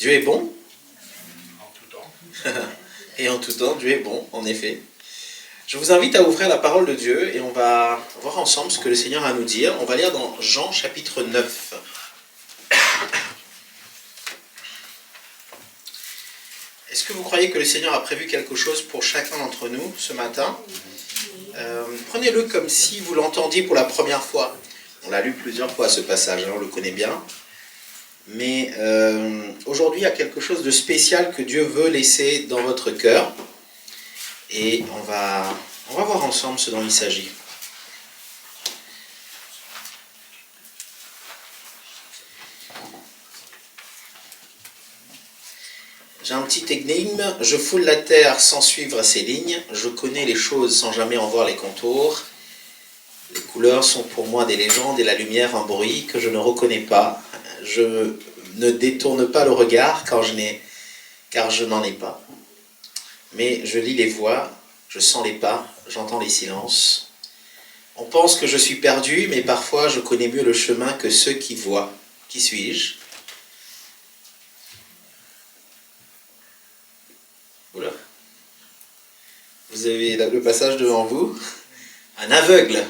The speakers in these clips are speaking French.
Dieu est bon. En tout temps. Et en tout temps, Dieu est bon, en effet. Je vous invite à ouvrir la parole de Dieu et on va voir ensemble ce que le Seigneur a à nous dire. On va lire dans Jean chapitre 9. Est-ce que vous croyez que le Seigneur a prévu quelque chose pour chacun d'entre nous ce matin? Prenez-le comme si vous l'entendiez pour la première fois. On l'a lu plusieurs fois ce passage, on le connaît bien. Mais aujourd'hui, il y a quelque chose de spécial que Dieu veut laisser dans votre cœur. Et on va voir ensemble ce dont il s'agit. J'ai un petit énigme. Je foule la terre sans suivre ses lignes. Je connais les choses sans jamais en voir les contours. Les couleurs sont pour moi des légendes et la lumière un bruit que je ne reconnais pas. Je ne détourne pas le regard car je n'en ai pas. Mais je lis les voix, je sens les pas, j'entends les silences. On pense que je suis perdu, mais parfois je connais mieux le chemin que ceux qui voient. Qui suis-je? Oula. Vous avez le passage devant vous. Un aveugle.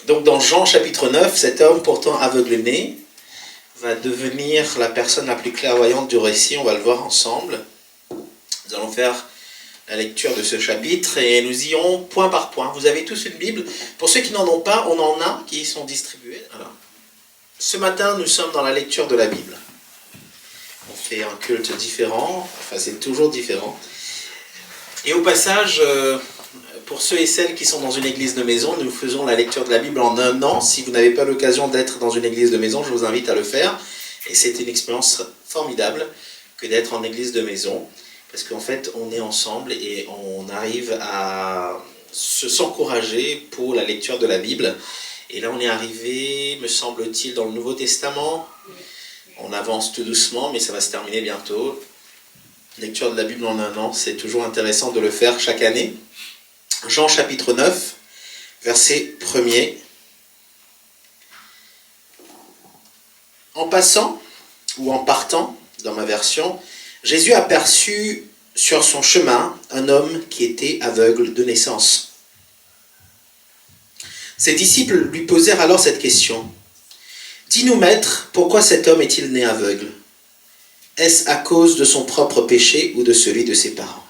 Donc dans Jean chapitre 9, cet homme pourtant aveugle-né va devenir la personne la plus clairvoyante du récit. On va le voir ensemble. Nous allons faire la lecture de ce chapitre et nous irons point par point. Vous avez tous une Bible. Pour ceux qui n'en ont pas, on en a qui sont distribués. Alors, ce matin, nous sommes dans la lecture de la Bible. On fait un culte différent, enfin c'est toujours différent. Et au passage, pour ceux et celles qui sont dans une église de maison, nous faisons la lecture de la Bible en un an. Si vous n'avez pas l'occasion d'être dans une église de maison, je vous invite à le faire. Et c'est une expérience formidable que d'être en église de maison. Parce qu'en fait, on est ensemble et on arrive à s'encourager pour la lecture de la Bible. Et là, on est arrivé, me semble-t-il, dans le Nouveau Testament. On avance tout doucement, mais ça va se terminer bientôt. Lecture de la Bible en un an, c'est toujours intéressant de le faire chaque année. Jean chapitre 9, verset 1er. En passant, ou en partant, dans ma version, Jésus aperçut sur son chemin un homme qui était aveugle de naissance. Ses disciples lui posèrent alors cette question. « Dis-nous, maître, pourquoi cet homme est-il né aveugle? Est-ce à cause de son propre péché ou de celui de ses parents ?»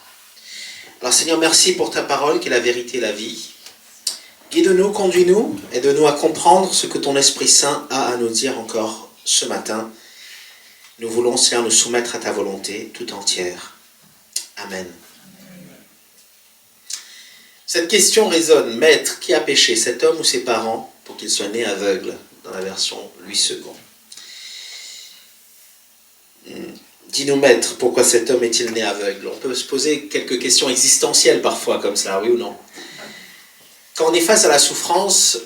Alors Seigneur, merci pour ta parole qui est la vérité et la vie. Guide-nous, conduis-nous, aide-nous à comprendre ce que ton Esprit Saint a à nous dire encore ce matin. Nous voulons, Seigneur, nous soumettre à ta volonté tout entière. Amen. Cette question résonne. Maître, qui a péché, cet homme ou ses parents, pour qu'il soit né aveugle, dans la version Louis II. Dis-nous, maître, pourquoi cet homme est-il né aveugle? On peut se poser quelques questions existentielles parfois comme ça, oui ou non? Quand on est face à la souffrance,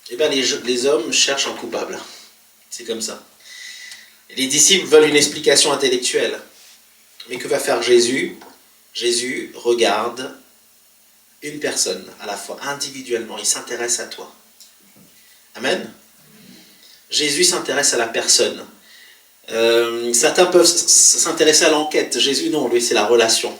eh bien les hommes cherchent un coupable. C'est comme ça. Les disciples veulent une explication intellectuelle. Mais que va faire Jésus? Jésus regarde une personne à la fois, individuellement. Il s'intéresse à toi. Amen. Jésus s'intéresse à la personne. Certains peuvent s'intéresser à l'enquête. Jésus, non, lui, c'est la relation.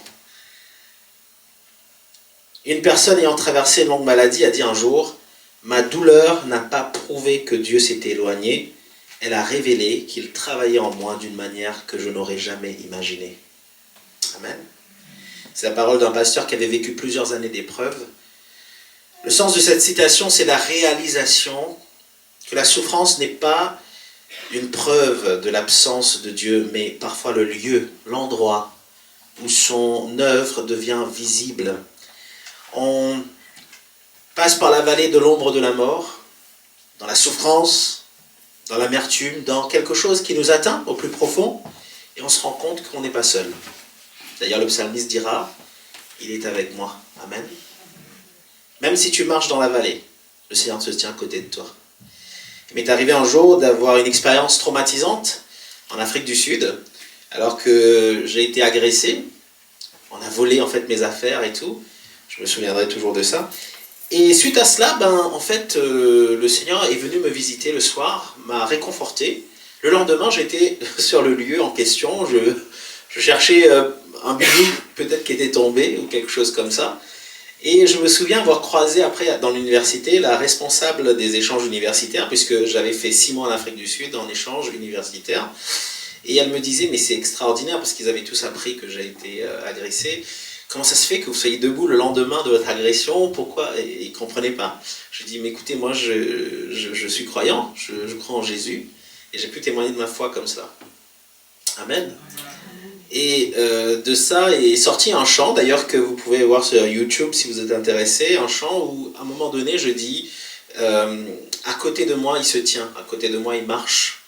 Une personne ayant traversé une longue maladie a dit un jour, « Ma douleur n'a pas prouvé que Dieu s'était éloigné. Elle a révélé qu'il travaillait en moi d'une manière que je n'aurais jamais imaginée. » Amen. C'est la parole d'un pasteur qui avait vécu plusieurs années d'épreuves. Le sens de cette citation, c'est la réalisation que la souffrance n'est pas une preuve de l'absence de Dieu, mais parfois le lieu, l'endroit où son œuvre devient visible. On passe par la vallée de l'ombre de la mort, dans la souffrance, dans l'amertume, dans quelque chose qui nous atteint au plus profond, et on se rend compte qu'on n'est pas seul. D'ailleurs, le psalmiste dira, « Il est avec moi. » Amen. Même si tu marches dans la vallée, le Seigneur se tient à côté de toi. Il m'est arrivé un jour d'avoir une expérience traumatisante en Afrique du Sud, alors que j'ai été agressé. On a volé en fait mes affaires et tout. Je me souviendrai toujours de ça. Et suite à cela, en fait, le Seigneur est venu me visiter le soir, m'a réconforté. Le lendemain, j'étais sur le lieu en question, je cherchais un bidou peut-être qui était tombé ou quelque chose comme ça. Et je me souviens avoir croisé après dans l'université la responsable des échanges universitaires, puisque j'avais fait 6 mois en Afrique du Sud en échange universitaire. Et elle me disait, mais c'est extraordinaire, parce qu'ils avaient tous appris que j'ai été agressé. Comment ça se fait que vous soyez debout le lendemain de votre agression? Pourquoi? Et ils ne comprenaient pas. Je dis, mais écoutez, moi je suis croyant, je crois en Jésus, et j'ai pu témoigner de ma foi comme ça. Amen. Et de ça est sorti un chant, d'ailleurs que vous pouvez voir sur YouTube si vous êtes intéressé, un chant où à un moment donné je dis, à côté de moi il se tient, à côté de moi il marche.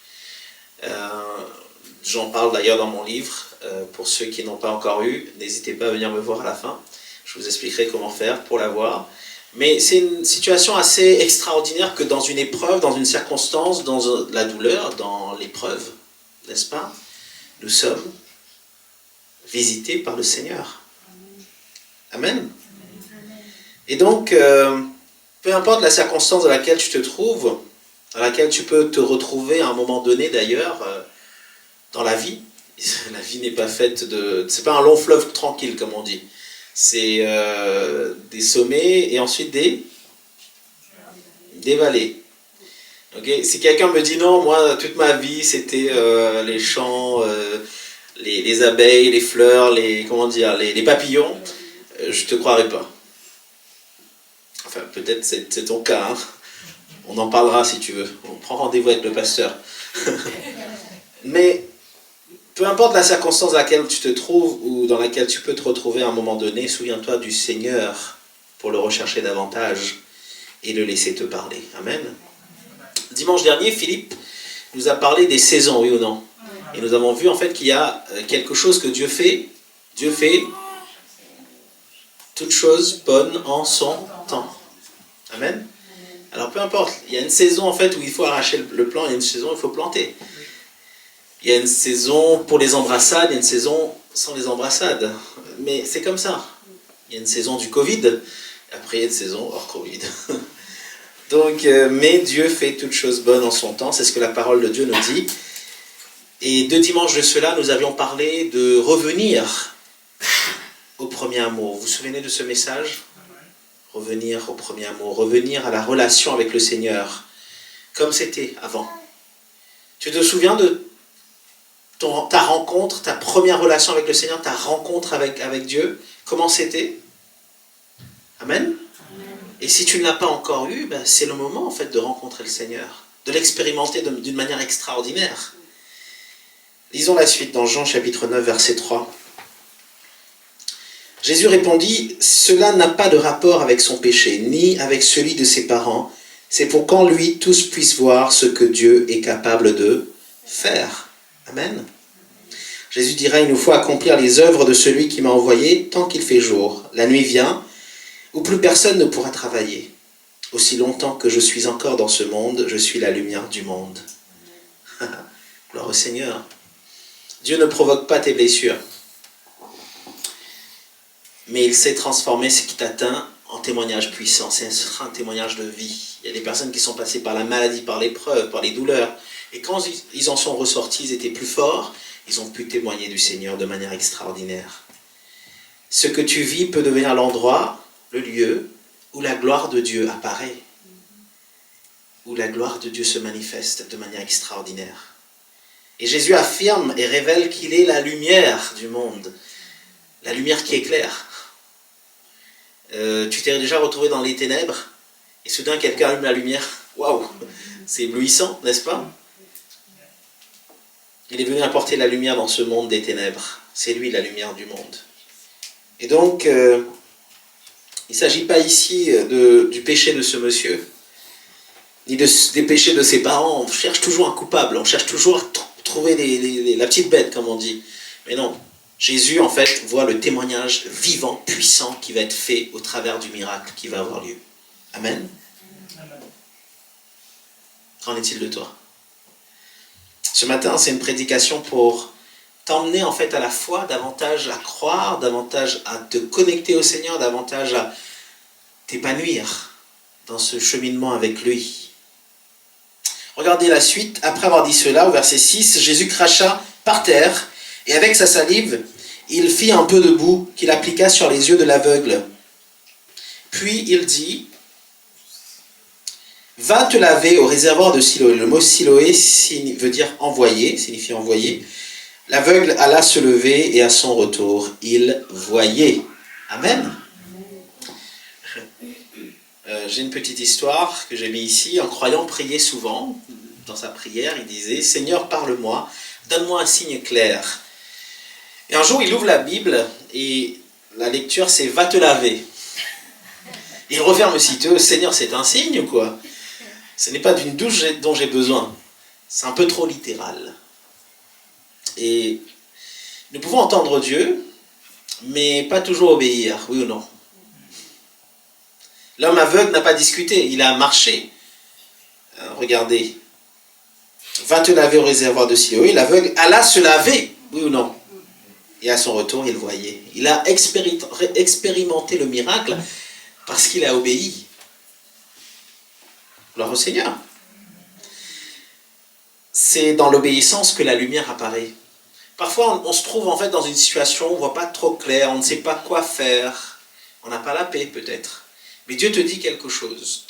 J'en parle d'ailleurs dans mon livre. Pour ceux qui n'ont pas encore eu, n'hésitez pas à venir me voir à la fin. Je vous expliquerai comment faire pour l'avoir. Mais c'est une situation assez extraordinaire que dans une épreuve, dans une circonstance, dans la douleur, dans l'épreuve, n'est-ce pas? Nous sommes visités par le Seigneur. Amen. Et donc, peu importe la circonstance dans laquelle tu te trouves, dans laquelle tu peux te retrouver à un moment donné d'ailleurs, dans la vie n'est pas faite de... C'est pas un long fleuve tranquille, comme on dit. C'est des sommets et ensuite des vallées. Okay? Si quelqu'un me dit non, moi, toute ma vie, c'était les champs, les abeilles, les fleurs, les papillons, je te croirais pas. Enfin, peut-être c'est ton cas. Hein. On en parlera si tu veux. On prend rendez-vous avec le pasteur. Mais peu importe la circonstance dans laquelle tu te trouves ou dans laquelle tu peux te retrouver à un moment donné, souviens-toi du Seigneur pour le rechercher davantage et le laisser te parler. Amen. Dimanche dernier, Philippe nous a parlé des saisons, oui ou non? Et nous avons vu en fait qu'il y a quelque chose que Dieu fait. Dieu fait toute chose bonne en son temps. Amen. Alors peu importe, il y a une saison en fait où il faut arracher le plant, il y a une saison où il faut planter. Il y a une saison pour les embrassades, il y a une saison sans les embrassades. Mais c'est comme ça. Il y a une saison du Covid, après il y a une saison hors Covid. Donc, mais Dieu fait toutes choses bonnes en son temps, c'est ce que la parole de Dieu nous dit. Et 2 dimanches de cela, nous avions parlé de revenir au premier amour. Vous vous souvenez de ce message? Revenir au premier amour, revenir à la relation avec le Seigneur, comme c'était avant. Tu te souviens de ta rencontre, ta première relation avec le Seigneur, ta rencontre avec Dieu, comment c'était? Amen. Et si tu ne l'as pas encore eu, c'est le moment en fait de rencontrer le Seigneur, de l'expérimenter d'une manière extraordinaire. Lisons la suite dans Jean chapitre 9, verset 3. Jésus répondit, « Cela n'a pas de rapport avec son péché, ni avec celui de ses parents. C'est pour qu'en lui tous puissent voir ce que Dieu est capable de faire. » Amen. Jésus dira, « Il nous faut accomplir les œuvres de celui qui m'a envoyé tant qu'il fait jour. La nuit vient, où plus personne ne pourra travailler. Aussi longtemps que je suis encore dans ce monde, je suis la lumière du monde. » Gloire au Seigneur. Dieu ne provoque pas tes blessures, mais il sait transformer ce qui t'atteint en témoignage puissant. Ce sera un témoignage de vie. Il y a des personnes qui sont passées par la maladie, par l'épreuve, par les douleurs. Et quand ils en sont ressortis, ils étaient plus forts. Ils ont pu témoigner du Seigneur de manière extraordinaire. Ce que tu vis peut devenir l'endroit, le lieu, où la gloire de Dieu apparaît. Où la gloire de Dieu se manifeste de manière extraordinaire. Et Jésus affirme et révèle qu'il est la lumière du monde. La lumière qui éclaire. Tu t'es déjà retrouvé dans les ténèbres et soudain quelqu'un allume la lumière. Waouh, c'est éblouissant, n'est-ce pas? Il est venu apporter la lumière dans ce monde des ténèbres. C'est lui la lumière du monde. Et donc, il ne s'agit pas ici du péché de ce monsieur, ni des péchés de ses parents. On cherche toujours un coupable, on cherche toujours à trouver la petite bête, comme on dit. Mais non. Jésus, en fait, voit le témoignage vivant, puissant, qui va être fait au travers du miracle qui va avoir lieu. Amen. Qu'en est-il de toi? Ce matin, c'est une prédication pour t'emmener, en fait, à la fois davantage à croire, davantage à te connecter au Seigneur, davantage à t'épanouir dans ce cheminement avec lui. Regardez la suite. Après avoir dit cela, au verset 6, Jésus cracha par terre, et avec sa salive, il fit un peu de boue qu'il appliqua sur les yeux de l'aveugle. Puis il dit, « Va te laver au réservoir de Siloé. » Le mot Siloé veut dire envoyé, signifie envoyé. L'aveugle alla se lever et à son retour, il voyait. Amen. J'ai une petite histoire que j'ai mis ici. Un croyant priait souvent. Dans sa prière, il disait, « Seigneur, parle-moi, donne-moi un signe clair. » Et un jour, il ouvre la Bible et la lecture, c'est « Va te laver ». Il referme aussitôt, « Seigneur, c'est un signe ou quoi ? Ce n'est pas d'une douche dont j'ai besoin. » C'est un peu trop littéral. Et nous pouvons entendre Dieu, mais pas toujours obéir, oui ou non ? L'homme aveugle n'a pas discuté, il a marché. Regardez. Va te laver au réservoir de Siloé. L'aveugle alla se laver, oui ou non ? Et à son retour, il voyait. Il a expérimenté le miracle parce qu'il a obéi. Gloire au Seigneur. C'est dans l'obéissance que la lumière apparaît. Parfois, on se trouve en fait dans une situation où on ne voit pas trop clair, on ne sait pas quoi faire, on n'a pas la paix peut-être. Mais Dieu te dit quelque chose,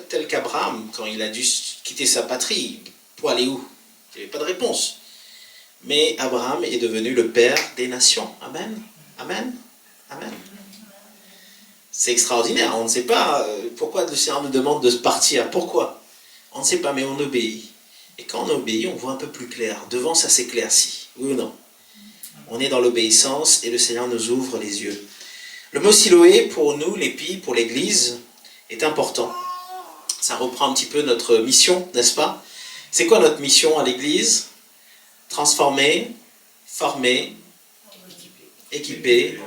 tel qu'Abraham, quand il a dû quitter sa patrie, pour aller où ? Il n'y avait pas de réponse. Mais Abraham est devenu le père des nations. Amen. Amen. Amen. C'est extraordinaire, on ne sait pas pourquoi le Seigneur nous demande de partir. Pourquoi ? On ne sait pas, mais on obéit. Et quand on obéit, on voit un peu plus clair. Devant, ça s'éclaircit. Oui ou non ? On est dans l'obéissance et le Seigneur nous ouvre les yeux. Le mot Siloé, pour nous, l'épi, pour l'Église, est important. Ça reprend un petit peu notre mission, n'est-ce pas ? C'est quoi notre mission à l'Église ? Transformer, former, équiper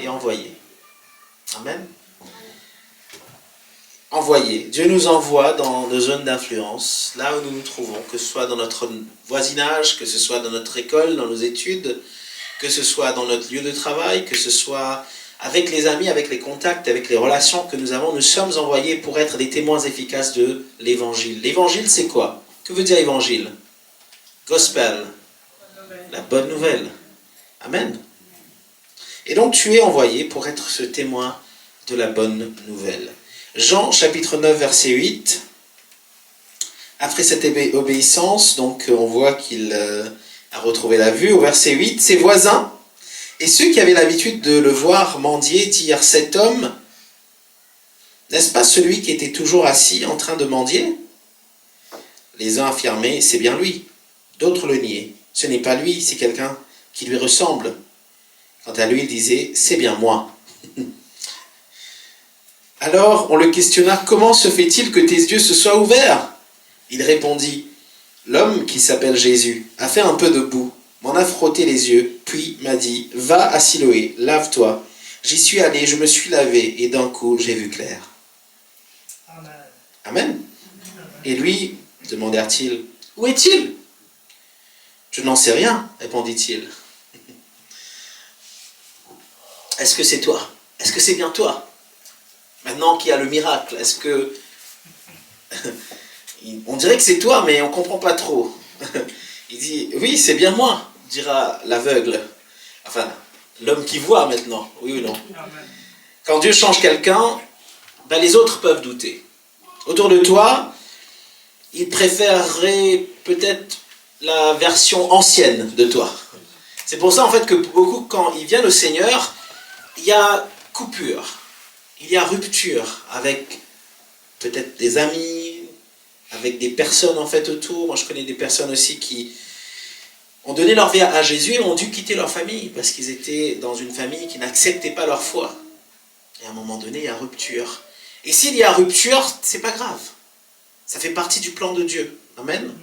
et envoyer. Amen. Envoyer. Dieu nous envoie dans nos zones d'influence, là où nous nous trouvons, que ce soit dans notre voisinage, que ce soit dans notre école, dans nos études, que ce soit dans notre lieu de travail, que ce soit avec les amis, avec les contacts, avec les relations que nous avons. Nous sommes envoyés pour être des témoins efficaces de l'Évangile. L'Évangile, c'est quoi ? Que veut dire Évangile ? Gospel. La bonne nouvelle. Amen. Et donc tu es envoyé pour être ce témoin de la bonne nouvelle. Jean chapitre 9 verset 8. Après cette obéissance, donc on voit qu'il a retrouvé la vue. Au verset 8, ses voisins et ceux qui avaient l'habitude de le voir mendier dirent, cet homme, n'est-ce pas celui qui était toujours assis en train de mendier ? Les uns affirmaient, c'est bien lui. D'autres le niaient. Ce n'est pas lui, c'est quelqu'un qui lui ressemble. Quant à lui, il disait, c'est bien moi. Alors, on le questionna, comment se fait-il que tes yeux se soient ouverts ? Il répondit, l'homme qui s'appelle Jésus a fait un peu de boue, m'en a frotté les yeux, puis m'a dit, va à Siloé, lave-toi. J'y suis allé, je me suis lavé, et d'un coup, j'ai vu clair. Amen. Amen. Et lui, demandèrent-ils, où est-il ? Je n'en sais rien, répondit-il. Est-ce que c'est toi ? Est-ce que c'est bien toi ? Maintenant qu'il y a le miracle, est-ce que... On dirait que c'est toi, mais on ne comprend pas trop. Il dit, oui, c'est bien moi, dira l'aveugle. Enfin, l'homme qui voit maintenant, oui ou non ? Quand Dieu change quelqu'un, ben les autres peuvent douter. Autour de toi, ils préféreraient peut-être la version ancienne de toi. C'est pour ça en fait que beaucoup, quand ils viennent au Seigneur, il y a coupure, il y a rupture avec peut-être des amis, avec des personnes en fait autour. Moi je connais des personnes aussi qui ont donné leur vie à Jésus et ont dû quitter leur famille parce qu'ils étaient dans une famille qui n'acceptait pas leur foi. Et à un moment donné, il y a rupture. Et s'il y a rupture, c'est pas grave. Ça fait partie du plan de Dieu. Amen.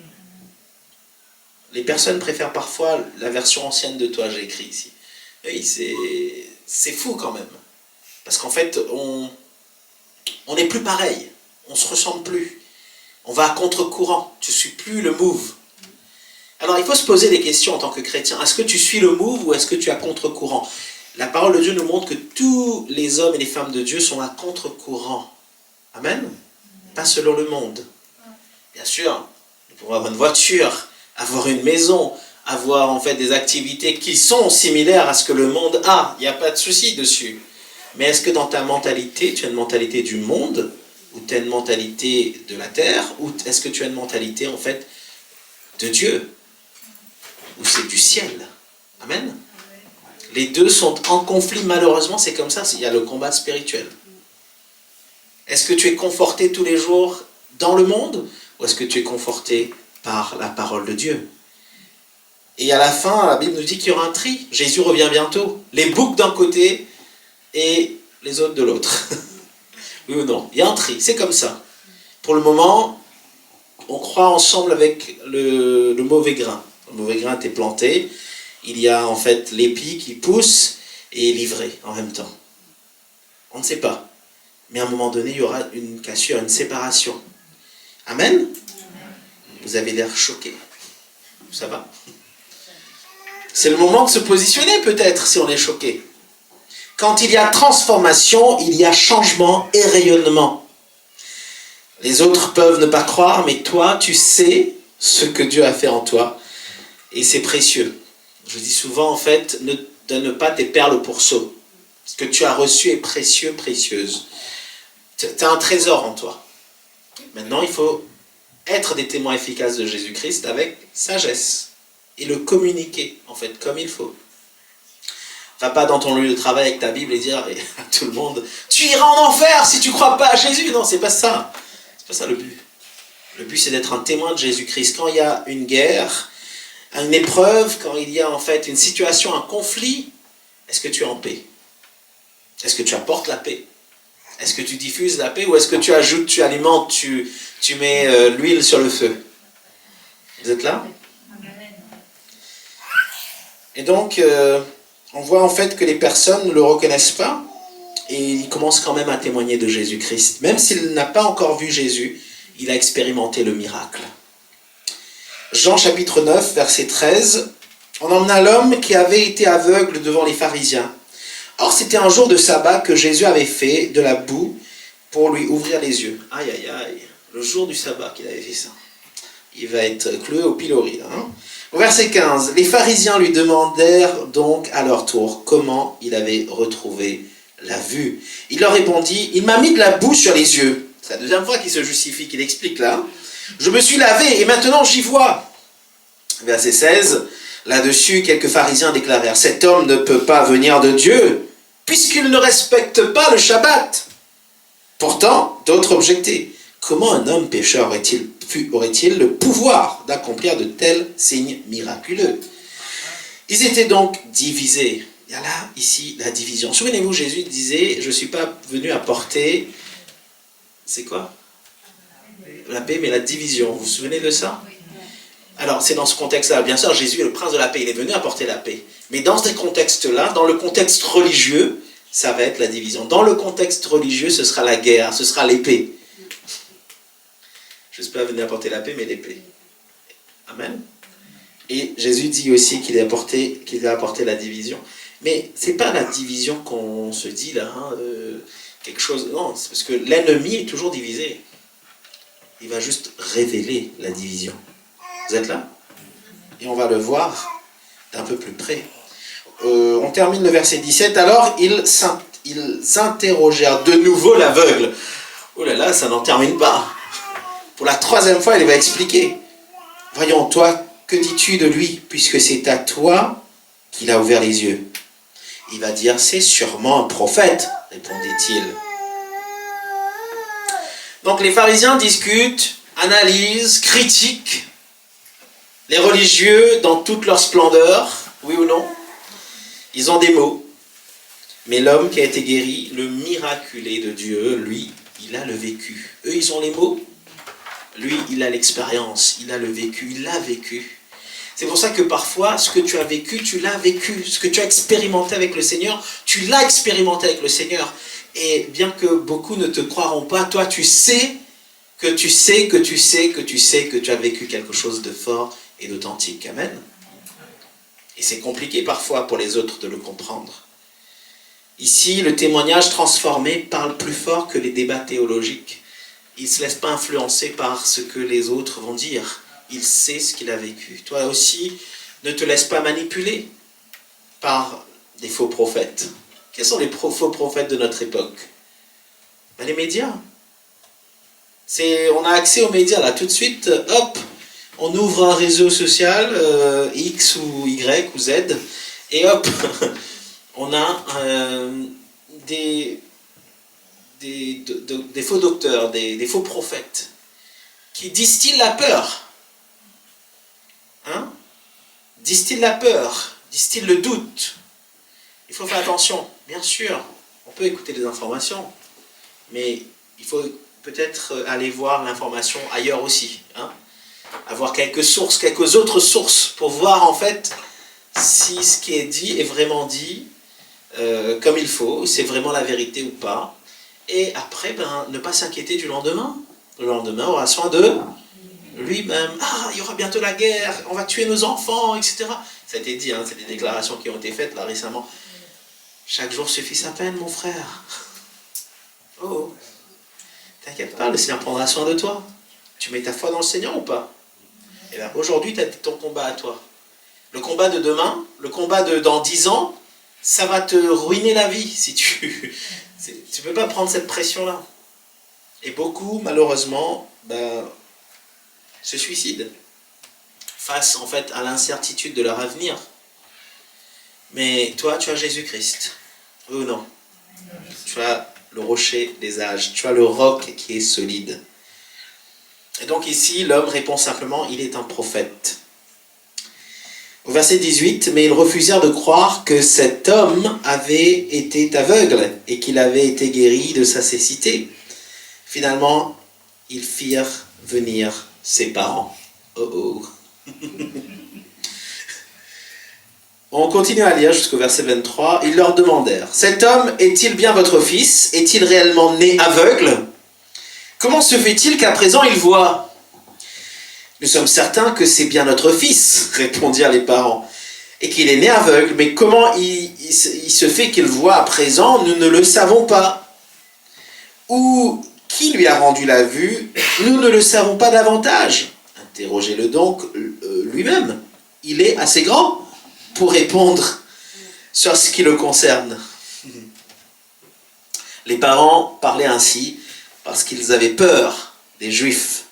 Les personnes préfèrent parfois la version ancienne de toi, j'ai écrit ici. Oui, c'est fou quand même. Parce qu'en fait, on n'est plus pareil. On ne se ressemble plus. On va à contre-courant. Tu ne suis plus le move. Alors, il faut se poser des questions en tant que chrétien. Est-ce que tu suis le move ou est-ce que tu es à contre-courant ? La parole de Dieu nous montre que tous les hommes et les femmes de Dieu sont à contre-courant. Amen. pas selon le monde. Bien sûr, nous pouvons avoir une voiture, avoir une maison, avoir en fait des activités qui sont similaires à ce que le monde a. Il n'y a pas de souci dessus. Mais est-ce que dans ta mentalité, tu as une mentalité du monde, ou tu as une mentalité de la terre, ou est-ce que tu as une mentalité en fait de Dieu, ou c'est du ciel? Amen. Les deux sont en conflit, malheureusement, c'est comme ça, il y a le combat spirituel. Est-ce que tu es conforté tous les jours dans le monde, ou est-ce que tu es conforté par la parole de Dieu? Et à la fin, la Bible nous dit qu'il y aura un tri. Jésus revient bientôt. Les boucs d'un côté et les autres de l'autre. Oui ou non? Il y a un tri, c'est comme ça. Pour le moment, on croit ensemble avec le mauvais grain. Le mauvais grain était planté. Il y a en fait l'épi qui pousse et est livré en même temps. On ne sait pas. Mais à un moment donné, il y aura une cassure, une séparation. Amen? Vous avez l'air choqué. Ça va? C'est le moment de se positionner peut-être si on est choqué. Quand il y a transformation, il y a changement et rayonnement. Les autres peuvent ne pas croire, mais toi, tu sais ce que Dieu a fait en toi. Et c'est précieux. Je dis souvent, en fait, ne donne pas tes perles au pourceau. Ce que tu as reçu est précieux, précieuse. Tu as un trésor en toi. Maintenant, il faut être des témoins efficaces de Jésus-Christ avec sagesse. Et le communiquer, en fait, comme il faut. Va pas dans ton lieu de travail avec ta Bible et dire à tout le monde « Tu iras en enfer si tu ne crois pas à Jésus !» Non, c'est pas ça. C'est pas ça le but. Le but, c'est d'être un témoin de Jésus-Christ. Quand il y a une guerre, une épreuve, quand il y a en fait une situation, un conflit, est-ce que tu es en paix? Est-ce que tu apportes la paix? Est-ce que tu diffuses la paix? Ou est-ce que tu ajoutes, tu alimentes, tu mets l'huile sur le feu? Vous êtes là? Et donc, on voit en fait que les personnes ne le reconnaissent pas et ils commencent quand même à témoigner de Jésus-Christ. Même s'il n'a pas encore vu Jésus, il a expérimenté le miracle. Jean chapitre 9, verset 13. On emmena l'homme qui avait été aveugle devant les pharisiens. Or, c'était un jour de sabbat que Jésus avait fait de la boue pour lui ouvrir les yeux. Aïe, aïe, aïe. Le jour du sabbat qu'il avait fait ça. Il va être cloué au pilori, là, hein. Au verset 15, les pharisiens lui demandèrent donc à leur tour comment il avait retrouvé la vue. Il leur répondit, il m'a mis de la boue sur les yeux. C'est la deuxième fois qu'il se justifie, qu'il explique là. Je me suis lavé et maintenant j'y vois. Verset 16, là-dessus, quelques pharisiens déclarèrent, cet homme ne peut pas venir de Dieu puisqu'il ne respecte pas le Shabbat. Pourtant, d'autres objectaient, comment un homme pécheur aurait-il le pouvoir d'accomplir de tels signes miraculeux? Ils étaient donc divisés. Il y a là, ici, la division. Souvenez-vous, Jésus disait, je ne suis pas venu apporter, c'est quoi? La paix, mais la division. Vous vous souvenez de ça? Alors, c'est dans ce contexte-là. Bien sûr, Jésus est le prince de la paix. Il est venu apporter la paix. Mais dans ce contexte-là, dans le contexte religieux, ça va être la division. Dans le contexte religieux, ce sera la guerre, ce sera l'épée. Je ne suis pas venu apporter la paix, mais l'épée. Amen. Et Jésus dit aussi qu'il va apporter la division. Mais ce n'est pas la division qu'on se dit là, hein, quelque chose... Non, c'est parce que l'ennemi est toujours divisé. Il va juste révéler la division. Vous êtes là? Et on va le voir d'un peu plus près. On termine le verset 17. Alors, ils interrogèrent de nouveau l'aveugle. Oh là là, ça n'en termine pas. Pour la troisième fois, il va expliquer. Voyons, toi, que dis-tu de lui, puisque c'est à toi qu'il a ouvert les yeux? Il va dire, c'est sûrement un prophète, répondait-il. Donc les pharisiens discutent, analysent, critiquent les religieux dans toute leur splendeur, oui ou non? Ils ont des mots. Mais l'homme qui a été guéri, le miraculé de Dieu, lui, il a le vécu. Eux, ils ont les mots. Lui, il a l'expérience, il a le vécu, il l'a vécu. C'est pour ça que parfois, ce que tu as vécu, tu l'as vécu. Ce que tu as expérimenté avec le Seigneur, tu l'as expérimenté avec le Seigneur. Et bien que beaucoup ne te croiront pas, toi, tu sais que tu as vécu quelque chose de fort et d'authentique. Amen. Et c'est compliqué parfois pour les autres de le comprendre. Ici, le témoignage transformé parle plus fort que les débats théologiques. il ne se laisse pas influencer par ce que les autres vont dire. Il sait ce qu'il a vécu. Toi aussi, ne te laisse pas manipuler par des faux prophètes. Quels sont les faux prophètes de notre époque? Ben, les médias. On a accès aux médias là tout de suite, hop, on ouvre un réseau social, X ou Y ou Z, et hop, on a des faux docteurs, des faux prophètes, qui distillent la peur. Hein? Distillent la peur, distillent le doute. Il faut faire attention, bien sûr, on peut écouter des informations, mais il faut peut-être aller voir l'information ailleurs aussi. Hein? Avoir quelques sources, quelques autres sources, pour voir en fait si ce qui est dit est vraiment dit comme il faut, c'est vraiment la vérité ou pas. Et après, ne pas s'inquiéter du lendemain. Le lendemain aura soin de lui-même. Ah, il y aura bientôt la guerre, on va tuer nos enfants, etc. Ça a été dit, hein, c'est des déclarations qui ont été faites là récemment. Chaque jour suffit sa peine, mon frère. Oh, t'inquiète pas, le Seigneur prendra soin de toi. Tu mets ta foi dans le Seigneur ou pas? Et bien, aujourd'hui, tu as ton combat à toi. Le combat de demain, le combat de dans 10 ans, ça va te ruiner la vie si tu ne peux pas prendre cette pression-là. Et beaucoup, malheureusement, se suicident face en fait à l'incertitude de leur avenir. Mais toi, tu as Jésus-Christ. Oui ou non? Tu as le rocher des âges. Tu as le roc qui est solide. Et donc ici, l'homme répond simplement, il est un prophète. Au verset 18, mais ils refusèrent de croire que cet homme avait été aveugle et qu'il avait été guéri de sa cécité. Finalement, ils firent venir ses parents. Oh oh. On continue à lire jusqu'au verset 23. Ils leur demandèrent, cet homme est-il bien votre fils? Est-il réellement né aveugle? Comment se fait-il qu'à présent il voit? Nous sommes certains que c'est bien notre fils, répondirent les parents, et qu'il est né aveugle, mais comment il se fait qu'il voit à présent, nous ne le savons pas. Ou qui lui a rendu la vue, nous ne le savons pas davantage. Interrogez-le donc lui-même. Il est assez grand pour répondre sur ce qui le concerne. Les parents parlaient ainsi parce qu'ils avaient peur des Juifs.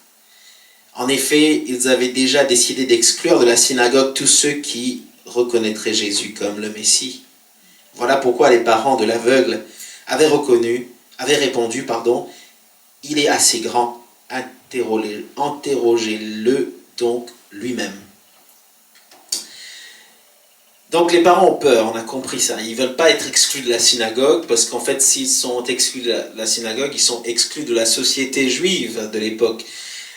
En effet, ils avaient déjà décidé d'exclure de la synagogue tous ceux qui reconnaîtraient Jésus comme le Messie. Voilà pourquoi les parents de l'aveugle avaient répondu, il est assez grand, interrogez-le donc lui-même. Donc les parents ont peur, on a compris ça. Ils ne veulent pas être exclus de la synagogue, parce qu'en fait, s'ils sont exclus de la synagogue, ils sont exclus de la société juive de l'époque.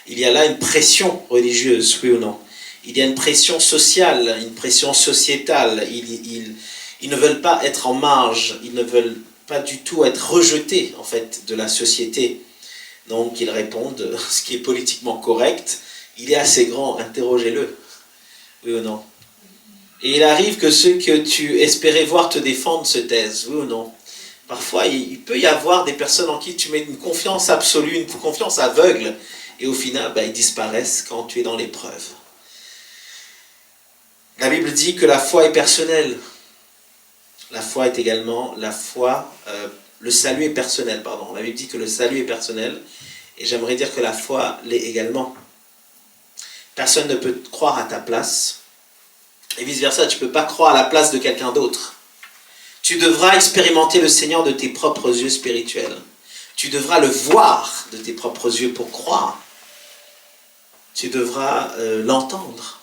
Il y a là une pression religieuse, oui ou non? Il y a une pression sociale, une pression sociétale. Ils ne veulent pas être en marge, ils ne veulent pas du tout être rejetés en fait, de la société. Donc ils répondent, ce qui est politiquement correct, il est assez grand, interrogez-le, oui ou non? Et il arrive que ceux que tu espérais voir te défendre se taisent, oui ou non? Parfois, il peut y avoir des personnes en qui tu mets une confiance absolue, une confiance aveugle, et au final, ils disparaissent quand tu es dans l'épreuve. La Bible dit que la foi est personnelle. La foi est également le salut est personnel, pardon. La Bible dit que le salut est personnel, et j'aimerais dire que la foi l'est également. Personne ne peut croire à ta place, et vice-versa, tu ne peux pas croire à la place de quelqu'un d'autre. Tu devras expérimenter le Seigneur de tes propres yeux spirituels. Tu devras le voir de tes propres yeux pour croire. Tu devras l'entendre,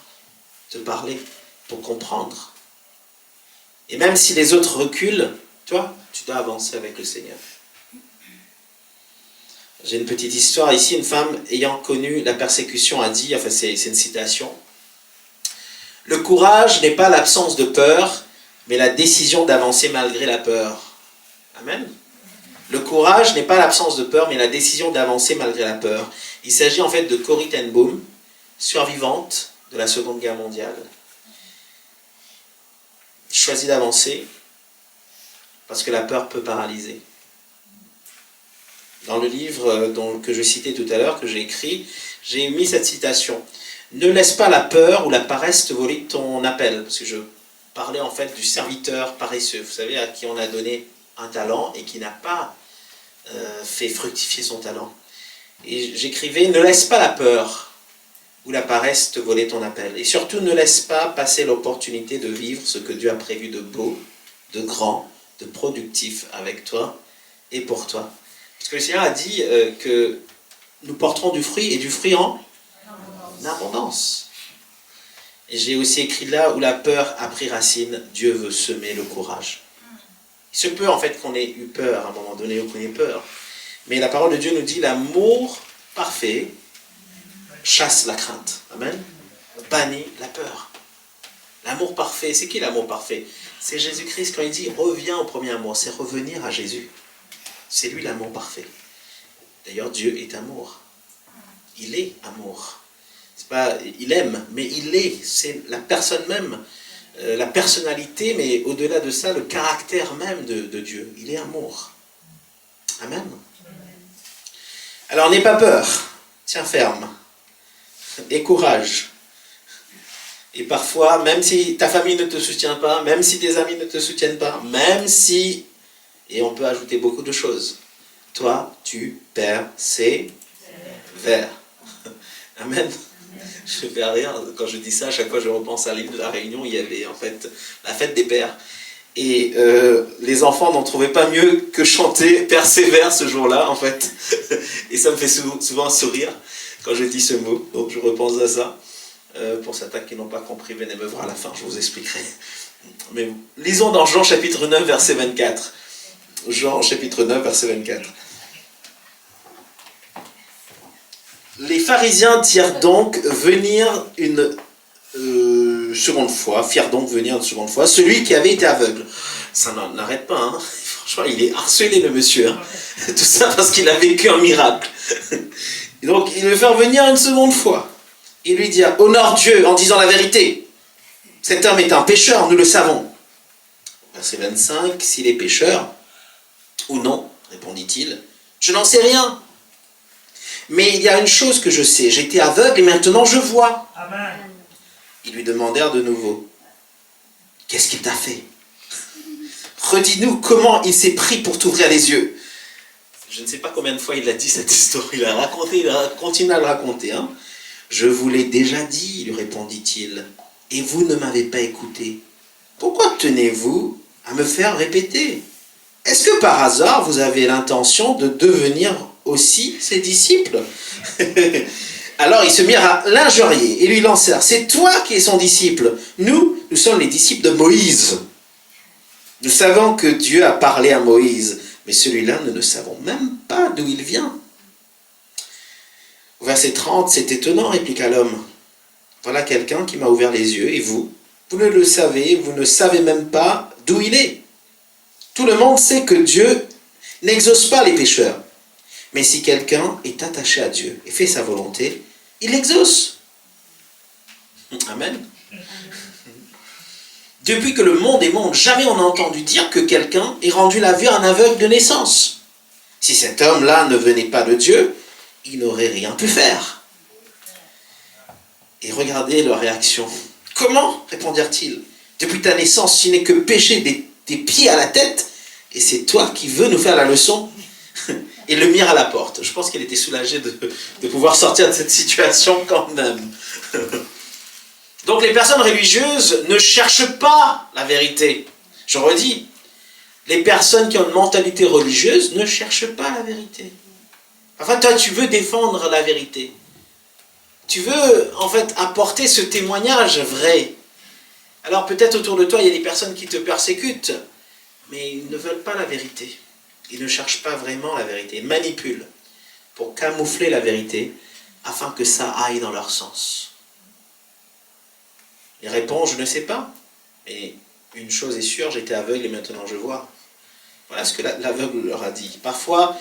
te parler, pour comprendre. Et même si les autres reculent, toi, tu dois avancer avec le Seigneur. J'ai une petite histoire ici. Une femme ayant connu la persécution a dit, enfin c'est une citation, « Le courage n'est pas l'absence de peur, mais la décision d'avancer malgré la peur. » Amen. Le courage n'est pas l'absence de peur, mais la décision d'avancer malgré la peur. Il s'agit en fait de Corrie ten Boom, survivante de la Seconde Guerre mondiale. Choisit d'avancer parce que la peur peut paralyser. Dans le livre que je citais tout à l'heure, que j'ai écrit, j'ai mis cette citation. Ne laisse pas la peur ou la paresse te voler ton appel. Parce que je parlais en fait du serviteur paresseux. Vous savez, à qui on a donné un talent et qui n'a pas fait fructifier son talent. Et j'écrivais, ne laisse pas la peur ou la paresse te voler ton appel. Et surtout, ne laisse pas passer l'opportunité de vivre ce que Dieu a prévu de beau, de grand, de productif avec toi et pour toi. Parce que le Seigneur a dit que nous porterons du fruit et du fruit en abondance. Et j'ai aussi écrit là où la peur a pris racine, Dieu veut semer le courage. Il se peut en fait qu'on ait eu peur à un moment donné ou qu'on ait peur. Mais la parole de Dieu nous dit l'amour parfait chasse la crainte. Amen. Bannit la peur. L'amour parfait, c'est qui l'amour parfait? C'est Jésus-Christ quand il dit reviens au premier amour, c'est revenir à Jésus. C'est lui l'amour parfait. D'ailleurs, Dieu est amour. Il est amour. C'est pas, il aime, mais il est. C'est la personne même, la personnalité, mais au-delà de ça, le caractère même de Dieu. Il est amour. Amen. Alors, n'aie pas peur. Tiens ferme. Aie courage. Et parfois, même si ta famille ne te soutient pas, même si tes amis ne te soutiennent pas, même si, et on peut ajouter beaucoup de choses, toi, tu persévères. Amen. Je fais rire, quand je dis ça, à chaque fois je repense à l'île de la Réunion, il y avait en fait la fête des pères. Et les enfants n'en trouvaient pas mieux que chanter persévère ce jour-là, en fait. Et ça me fait souvent sourire quand je dis ce mot, donc je repense à ça. Pour certains qui n'ont pas compris, venez me voir à la fin, je vous expliquerai. Mais lisons dans Jean chapitre 9, verset 24. Jean chapitre 9, verset 24. Les pharisiens dirent donc venir une seconde fois, firent donc venir une seconde fois, celui qui avait été aveugle. Ça n'arrête pas, hein. Franchement, il est harcelé le monsieur. Hein. Tout ça parce qu'il a vécu un miracle. Et donc, il le fait venir une seconde fois. Il lui dit, honore Dieu en disant la vérité. Cet homme est un pécheur, nous le savons. Verset 25, s'il est pécheur ou non, répondit-il, je n'en sais rien. Mais il y a une chose que je sais, j'étais aveugle et maintenant je vois. Amen. Ils lui demandèrent de nouveau, qu'est-ce qu'il t'a fait? Redis-nous comment il s'est pris pour t'ouvrir les yeux. Je ne sais pas combien de fois il a dit cette histoire, il a continué à le raconter. Hein. Je vous l'ai déjà dit, lui répondit-il, et vous ne m'avez pas écouté. Pourquoi tenez-vous à me faire répéter? Est-ce que par hasard vous avez l'intention de devenir aussi ses disciples? Alors ils se mirent à l'injurier et lui lancèrent, c'est toi qui es son disciple, nous sommes les disciples de Moïse. Nous savons que Dieu a parlé à Moïse, mais celui-là, nous ne savons même pas d'où il vient. Au verset 30, c'est étonnant, répliqua l'homme. Voilà quelqu'un qui m'a ouvert les yeux, et vous ne le savez, vous ne savez même pas d'où il est. Tout le monde sait que Dieu n'exauce pas les pécheurs. Mais si quelqu'un est attaché à Dieu et fait sa volonté, il l'exauce. Amen. Depuis que le monde est monde, jamais on a entendu dire que quelqu'un ait rendu la vue à un aveugle de naissance. Si cet homme-là ne venait pas de Dieu, il n'aurait rien pu faire. Et regardez leur réaction. Comment, répondirent-ils, depuis ta naissance, tu n'es que péché des pieds à la tête, et c'est toi qui veux nous faire la leçon? Et le mirent à la porte. Je pense qu'il était soulagé de pouvoir sortir de cette situation quand même. Donc les personnes religieuses ne cherchent pas la vérité. Je redis, les personnes qui ont une mentalité religieuse ne cherchent pas la vérité. Enfin, toi, tu veux défendre la vérité. Tu veux, en fait, apporter ce témoignage vrai. Alors peut-être autour de toi, il y a des personnes qui te persécutent, mais ils ne veulent pas la vérité. Ils ne cherchent pas vraiment la vérité. Ils manipulent pour camoufler la vérité afin que ça aille dans leur sens. Il répond, je ne sais pas. Mais une chose est sûre, j'étais aveugle et maintenant je vois. Voilà ce que l'aveugle leur a dit. Parfois,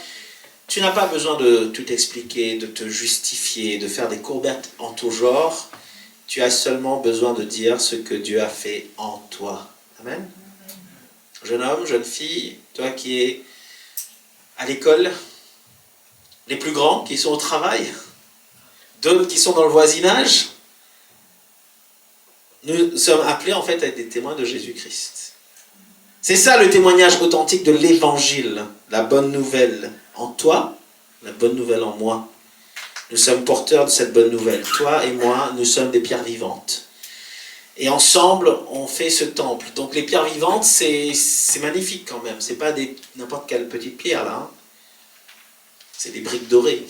tu n'as pas besoin de tout expliquer, de te justifier, de faire des courbettes en tout genre. Tu as seulement besoin de dire ce que Dieu a fait en toi. Amen. Jeune homme, jeune fille, toi qui es à l'école, les plus grands qui sont au travail, d'autres qui sont dans le voisinage. Nous sommes appelés en fait à être des témoins de Jésus-Christ. C'est ça le témoignage authentique de l'évangile, la bonne nouvelle en toi, la bonne nouvelle en moi. Nous sommes porteurs de cette bonne nouvelle. Toi et moi, nous sommes des pierres vivantes. Et ensemble, on fait ce temple. Donc les pierres vivantes, c'est magnifique quand même. C'est pas n'importe quelle petite pierre là. Hein. C'est des briques dorées.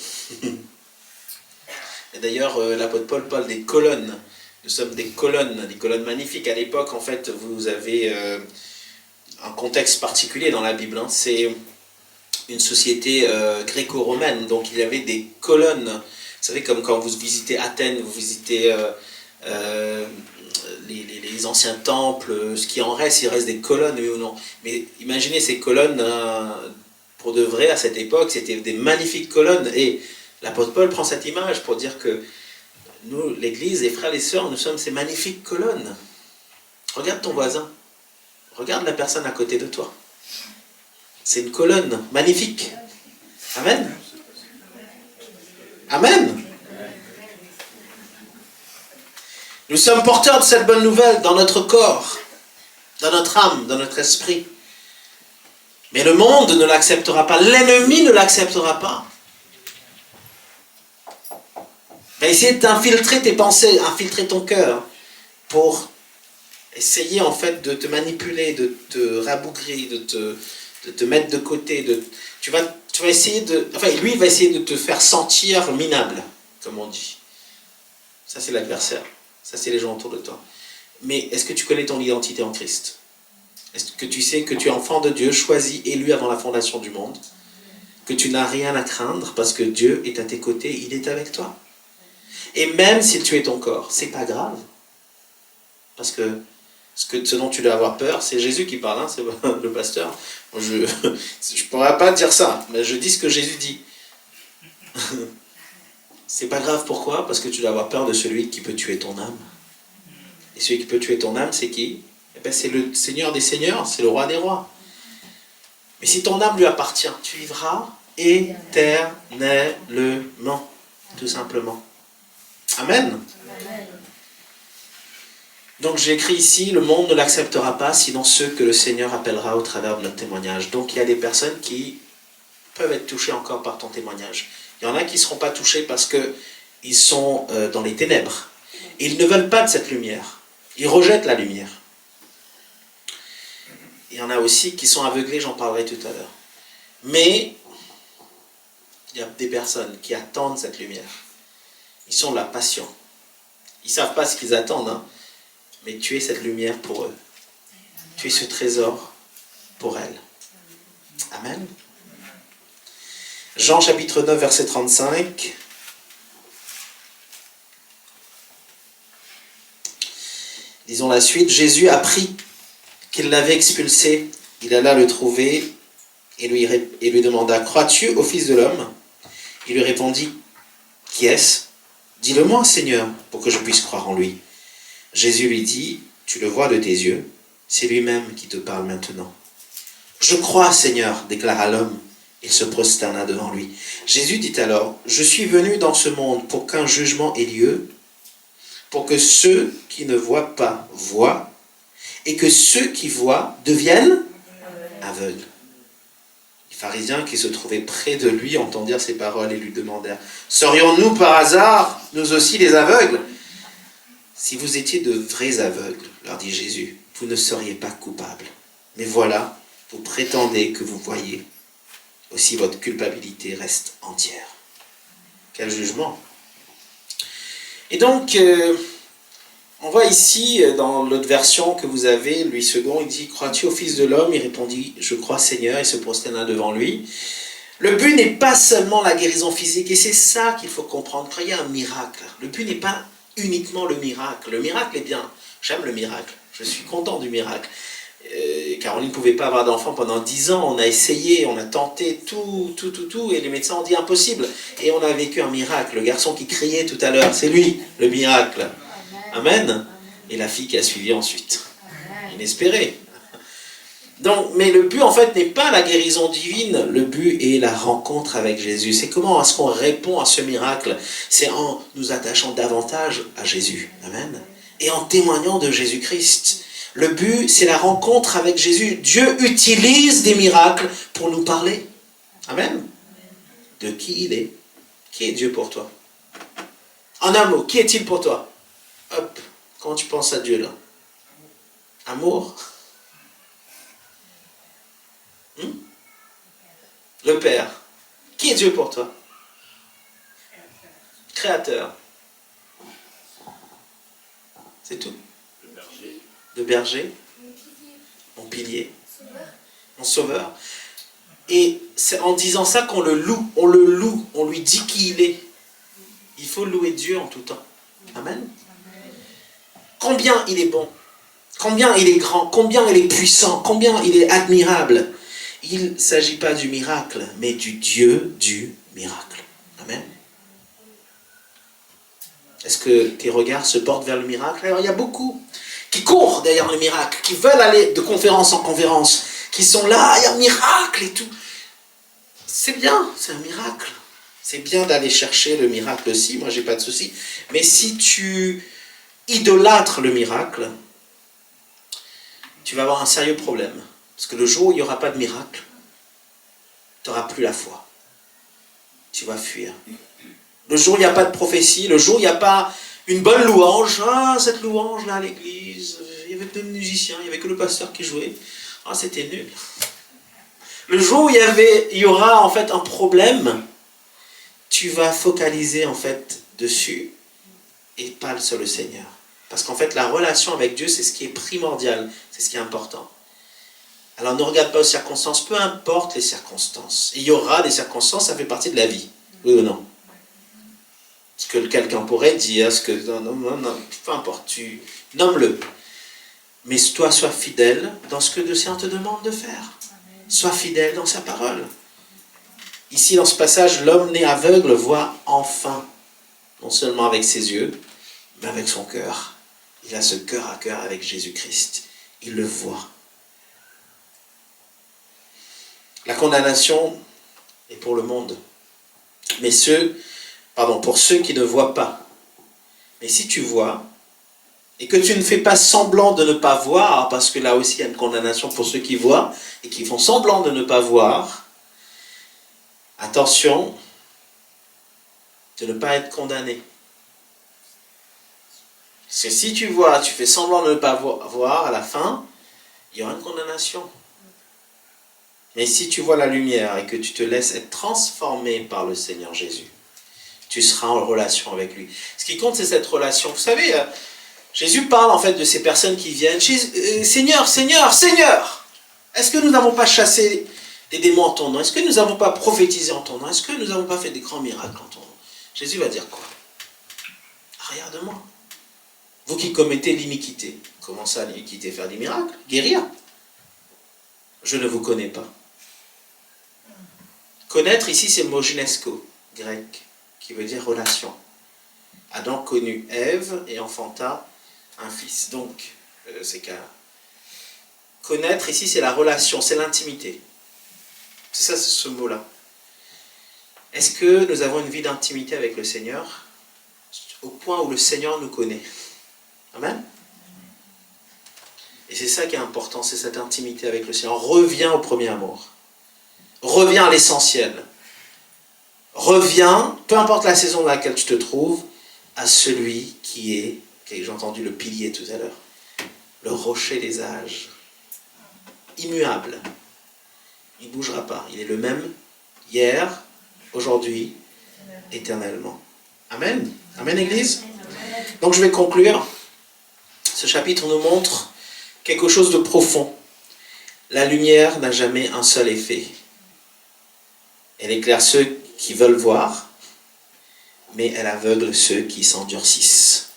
Et d'ailleurs, l'apôtre Paul parle des colonnes. Nous sommes des colonnes magnifiques. À l'époque, en fait, vous avez un contexte particulier dans la Bible. Hein. C'est une société gréco-romaine. Donc il y avait des colonnes. Vous savez, comme quand vous visitez Athènes, vous visitez les anciens temples, ce qui en reste, il reste des colonnes, oui ou non. Mais imaginez ces colonnes, pour de vrai, à cette époque, c'était des magnifiques colonnes. Et l'apôtre Paul prend cette image pour dire que nous, l'Église, les frères et sœurs, nous sommes ces magnifiques colonnes. Regarde ton voisin. Regarde la personne à côté de toi. C'est une colonne magnifique. Amen. Amen. Nous sommes porteurs de cette bonne nouvelle dans notre corps, dans notre âme, dans notre esprit. Mais le monde ne l'acceptera pas. L'ennemi ne l'acceptera pas. Il va essayer d'infiltrer tes pensées, infiltrer ton cœur pour essayer en fait de te manipuler, de te rabougrir, de te mettre de côté. Tu vas essayer lui il va essayer de te faire sentir minable, comme on dit. Ça c'est l'adversaire. Ça, c'est les gens autour de toi. Mais est-ce que tu connais ton identité en Christ? Est-ce que tu sais que tu es enfant de Dieu, choisi, élu avant la fondation du monde? Que tu n'as rien à craindre parce que Dieu est à tes côtés, il est avec toi. Et même si tu es ton corps, c'est pas grave. Parce que ce dont tu dois avoir peur, c'est Jésus qui parle, hein, c'est le pasteur. Je ne pourrais pas dire ça, mais je dis ce que Jésus dit. C'est pas grave, pourquoi? Parce que tu dois avoir peur de celui qui peut tuer ton âme. Et celui qui peut tuer ton âme, c'est qui? Eh bien, c'est le Seigneur des Seigneurs, c'est le Roi des Rois. Mais si ton âme lui appartient, tu vivras éternellement, tout simplement. Amen. Donc j'ai écrit ici, le monde ne l'acceptera pas, sinon ceux que le Seigneur appellera au travers de notre témoignage. Donc il y a des personnes qui peuvent être touchées encore par ton témoignage. Il y en a qui ne seront pas touchés parce qu'ils sont dans les ténèbres. Ils ne veulent pas de cette lumière. Ils rejettent la lumière. Il y en a aussi qui sont aveuglés, j'en parlerai tout à l'heure. Mais il y a des personnes qui attendent cette lumière. Ils sont là, patients. Ils ne savent pas ce qu'ils attendent, hein, mais tu es cette lumière pour eux. Tu es ce trésor pour elles. Amen. Jean chapitre 9, verset 35. Disons la suite. Jésus apprit qu'il l'avait expulsé. Il alla le trouver et lui demanda, « Crois-tu au Fils de l'homme » Il lui répondit, « Qui est-ce ? Dis-le-moi, Seigneur, pour que je puisse croire en lui. » Jésus lui dit, « Tu le vois de tes yeux, c'est lui-même qui te parle maintenant. »« Je crois, Seigneur, déclara l'homme. Il se prosterna devant lui. Jésus dit alors, « Je suis venu dans ce monde pour qu'un jugement ait lieu, pour que ceux qui ne voient pas voient, et que ceux qui voient deviennent aveugles. » Les pharisiens qui se trouvaient près de lui entendirent ces paroles et lui demandèrent, « Serions-nous par hasard, nous aussi, des aveugles ?» « Si vous étiez de vrais aveugles, leur dit Jésus, vous ne seriez pas coupables. Mais voilà, vous prétendez que vous voyez. Aussi votre culpabilité reste entière. » Quel jugement! Et donc, on voit ici, dans l'autre version que vous avez, Louis II, il dit, « Crois-tu au Fils de l'homme ?» Il répondit, « Je crois, Seigneur. » Il se prosterna devant lui. Le but n'est pas seulement la guérison physique, et c'est ça qu'il faut comprendre. Quand il y a un miracle, le but n'est pas uniquement le miracle. Le miracle est bien. J'aime le miracle. Je suis content du miracle. Caroline ne pouvait pas avoir d'enfant pendant 10 ans. On a essayé, on a tenté tout, et les médecins ont dit impossible. Et on a vécu un miracle. Le garçon qui criait tout à l'heure, c'est lui, le miracle. Amen. Et la fille qui a suivi ensuite. Inespéré. Donc, mais le but, en fait, n'est pas la guérison divine. Le but est la rencontre avec Jésus. C'est comment est-ce qu'on répond à ce miracle? C'est en nous attachant davantage à Jésus. Amen. Et en témoignant de Jésus-Christ. Le but, c'est la rencontre avec Jésus. Dieu utilise des miracles pour nous parler. Amen. De qui il est. Qui est Dieu pour toi? En un mot, qui est-il pour toi? Hop, comment tu penses à Dieu là? Amour. Le Père. Qui est Dieu pour toi? Créateur. C'est tout. Le berger. Le berger. Mon pilier. Mon sauveur. Et c'est en disant ça qu'on le loue. On le loue. On lui dit qui il est. Il faut louer Dieu en tout temps. Amen. Combien il est bon. Combien il est grand. Combien il est puissant. Combien il est admirable. Il ne s'agit pas du miracle, mais du Dieu du miracle. Amen. Est-ce que tes regards se portent vers le miracle? Alors, il y a beaucoup qui courent derrière le miracle, qui veulent aller de conférence en conférence, qui sont là, il y a un miracle et tout. C'est bien, c'est un miracle. C'est bien d'aller chercher le miracle aussi, moi j'ai pas de souci. Mais si tu idolâtres le miracle, tu vas avoir un sérieux problème. Parce que le jour où il n'y aura pas de miracle, tu n'auras plus la foi. Tu vas fuir. Le jour où il n'y a pas de prophétie, le jour où il n'y a pas une bonne louange, ah, cette louange-là à l'église, il y avait peu de musiciens, il n'y avait que le pasteur qui jouait, ah, c'était nul. Le jour où il y aura en fait un problème, tu vas focaliser en fait dessus et pas sur le Seigneur. Parce qu'en fait, la relation avec Dieu, c'est ce qui est primordial, c'est ce qui est important. Alors ne regarde pas aux circonstances, peu importe les circonstances. Il y aura des circonstances, ça fait partie de la vie. Oui ou non? Ce que quelqu'un pourrait dire, ce que... Non, peu importe, tu nomme-le. Mais toi, sois fidèle dans ce que le Seigneur te demande de faire. Sois fidèle dans sa parole. Ici, dans ce passage, l'homme né aveugle voit enfin, non seulement avec ses yeux, mais avec son cœur. Il a ce cœur à cœur avec Jésus-Christ. Il le voit. La condamnation est pour le monde. Mais pour ceux qui ne voient pas. Mais si tu vois, et que tu ne fais pas semblant de ne pas voir, parce que là aussi il y a une condamnation pour ceux qui voient, et qui font semblant de ne pas voir, attention de ne pas être condamné. Parce que si tu vois, tu fais semblant de ne pas voir, à la fin, il y aura une condamnation. Mais si tu vois la lumière et que tu te laisses être transformé par le Seigneur Jésus, tu seras en relation avec lui. Ce qui compte, c'est cette relation. Vous savez, Jésus parle en fait de ces personnes qui viennent. Seigneur, Seigneur, Seigneur, est-ce que nous n'avons pas chassé des démons en ton nom? Est-ce que nous n'avons pas prophétisé en ton nom? Est-ce que nous n'avons pas fait des grands miracles en ton nom? Jésus va dire quoi? Regarde-moi. Vous qui commettez l'iniquité. Comment ça, l'iniquité? Faire des miracles? Guérir? Je ne vous connais pas. Connaître, ici, c'est le mot gynesko, grec, qui veut dire relation. Adam connut Ève et enfanta un fils. Donc, c'est qu'à connaître, ici, c'est la relation, c'est l'intimité. C'est ça, c'est ce mot-là. Est-ce que nous avons une vie d'intimité avec le Seigneur au point où le Seigneur nous connaît? Amen. Et c'est ça qui est important, c'est cette intimité avec le Seigneur. Reviens au premier amour. Reviens à l'essentiel. Reviens, peu importe la saison dans laquelle tu te trouves, à celui qui est, j'ai entendu le pilier tout à l'heure, le rocher des âges, immuable. Il ne bougera pas. Il est le même hier, aujourd'hui, éternellement. Amen. Amen, Église. Donc je vais conclure. Ce chapitre nous montre quelque chose de profond. La lumière n'a jamais un seul effet. Elle éclaire ceux qui veulent voir, mais elle aveugle ceux qui s'endurcissent.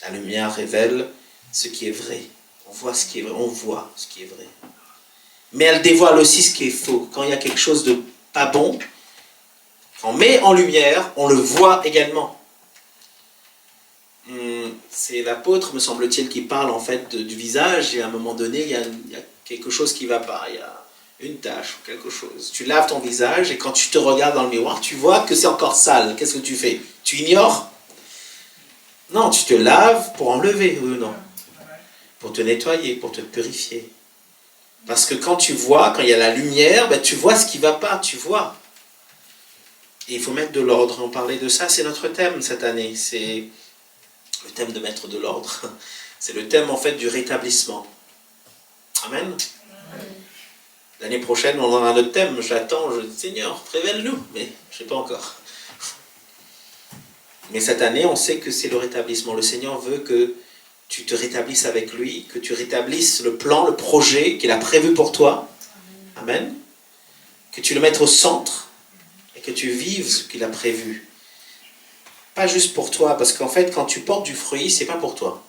La lumière révèle ce qui est vrai. On voit ce qui est vrai, on voit ce qui est vrai. Mais elle dévoile aussi ce qui est faux. Quand il y a quelque chose de pas bon, quand on met en lumière, on le voit également. c'est l'apôtre, me semble-t-il, qui parle en fait du visage, et à un moment donné, il y a quelque chose qui ne va pas, il y a une tache ou quelque chose. Tu laves ton visage, et quand tu te regardes dans le miroir, tu vois que c'est encore sale. Qu'est-ce que tu fais? Tu ignores? Non, tu te laves pour enlever, oui ou non? Pour te nettoyer, pour te purifier. Parce que quand tu vois, quand il y a la lumière, ben, tu vois ce qui ne va pas, tu vois. Et il faut mettre de l'ordre. On parlait de ça, c'est notre thème cette année. C'est le thème de mettre de l'ordre. C'est le thème en fait du rétablissement. Amen. L'année prochaine, on aura un autre thème. J'attends, je dis Seigneur, révèle-nous. Mais je ne sais pas encore. Mais cette année, on sait que c'est le rétablissement. Le Seigneur veut que tu te rétablisses avec lui, que tu rétablisses le plan, le projet qu'il a prévu pour toi. Amen. Que tu le mettes au centre et que tu vives ce qu'il a prévu. Pas juste pour toi, parce qu'en fait, quand tu portes du fruit, c'est pas pour toi.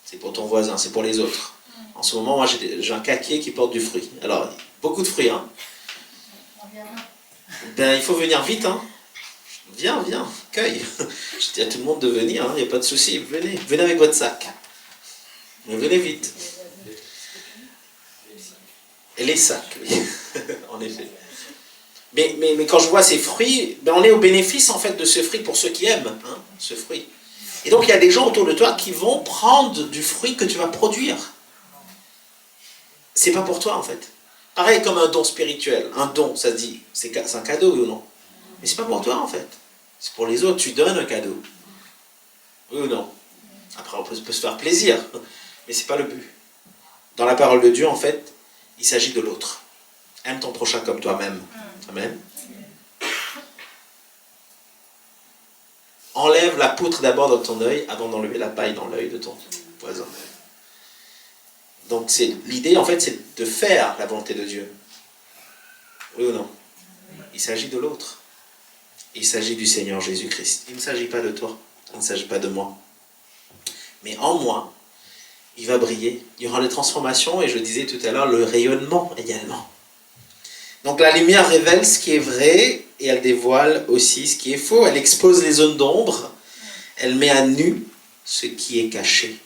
C'est pour ton voisin, c'est pour les autres. En ce moment, moi, j'ai un caquier qui porte du fruit. Alors, beaucoup de fruits, hein. Ben, il faut venir vite, hein. Viens, cueille. Je dis à tout le monde de venir, il n'y a pas de souci. Venez avec votre sac. Mais venez vite. Et les sacs, oui. En effet. Mais quand je vois ces fruits, ben on est au bénéfice en fait de ce fruit pour ceux qui aiment ce fruit. Et donc il y a des gens autour de toi qui vont prendre du fruit que tu vas produire. C'est pas pour toi en fait. Pareil comme un don spirituel. Un don, ça se dit, c'est un cadeau, oui ou non? Mais c'est pas pour toi en fait. C'est pour les autres, tu donnes un cadeau. Oui ou non? Après on peut se faire plaisir, mais c'est pas le but. Dans la parole de Dieu en fait, il s'agit de l'autre. Aime ton prochain comme toi-même. Amen. Enlève la poutre d'abord dans ton œil avant d'enlever la paille dans l'œil de ton voisin. Donc l'idée en fait c'est de faire la volonté de Dieu. Oui ou non? Il s'agit de l'autre. Il s'agit du Seigneur Jésus-Christ. Il ne s'agit pas de toi. Il ne s'agit pas de moi. Mais en moi, il va briller. Il y aura des transformations et je disais tout à l'heure le rayonnement également. Donc la lumière révèle ce qui est vrai et elle dévoile aussi ce qui est faux. Elle expose les zones d'ombre. Elle met à nu ce qui est caché.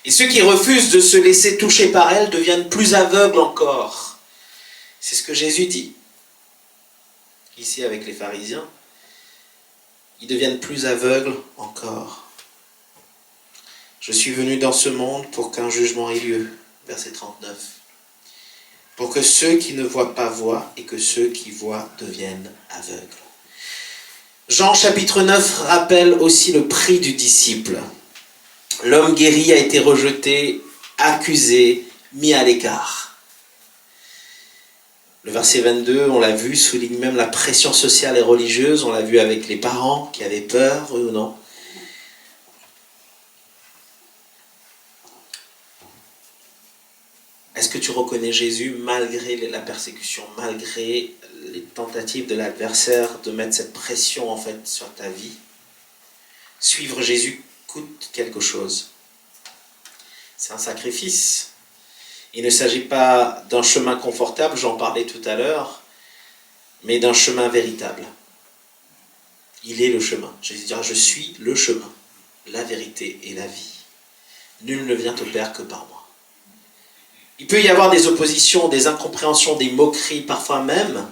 Et ceux qui refusent de se laisser toucher par elle deviennent plus aveugles encore. C'est ce que Jésus dit. Ici avec les pharisiens. Ils deviennent plus aveugles encore. Je suis venu dans ce monde pour qu'un jugement ait lieu. Verset 39. Pour que ceux qui ne voient pas voient et que ceux qui voient deviennent aveugles. Jean chapitre 9 rappelle aussi le prix du disciple. L'homme guéri a été rejeté, accusé, mis à l'écart. Le verset 22, on l'a vu, souligne même la pression sociale et religieuse. On l'a vu avec les parents qui avaient peur, oui ou non? Est-ce que tu reconnais Jésus malgré la persécution, malgré les tentatives de l'adversaire de mettre cette pression en fait sur ta vie? Suivre Jésus coûte quelque chose. C'est un sacrifice. Il ne s'agit pas d'un chemin confortable, j'en parlais tout à l'heure, mais d'un chemin véritable. Il est le chemin. Jésus dira, je suis le chemin, la vérité et la vie. Nul ne vient au Père que par moi. Il peut y avoir des oppositions, des incompréhensions, des moqueries, parfois même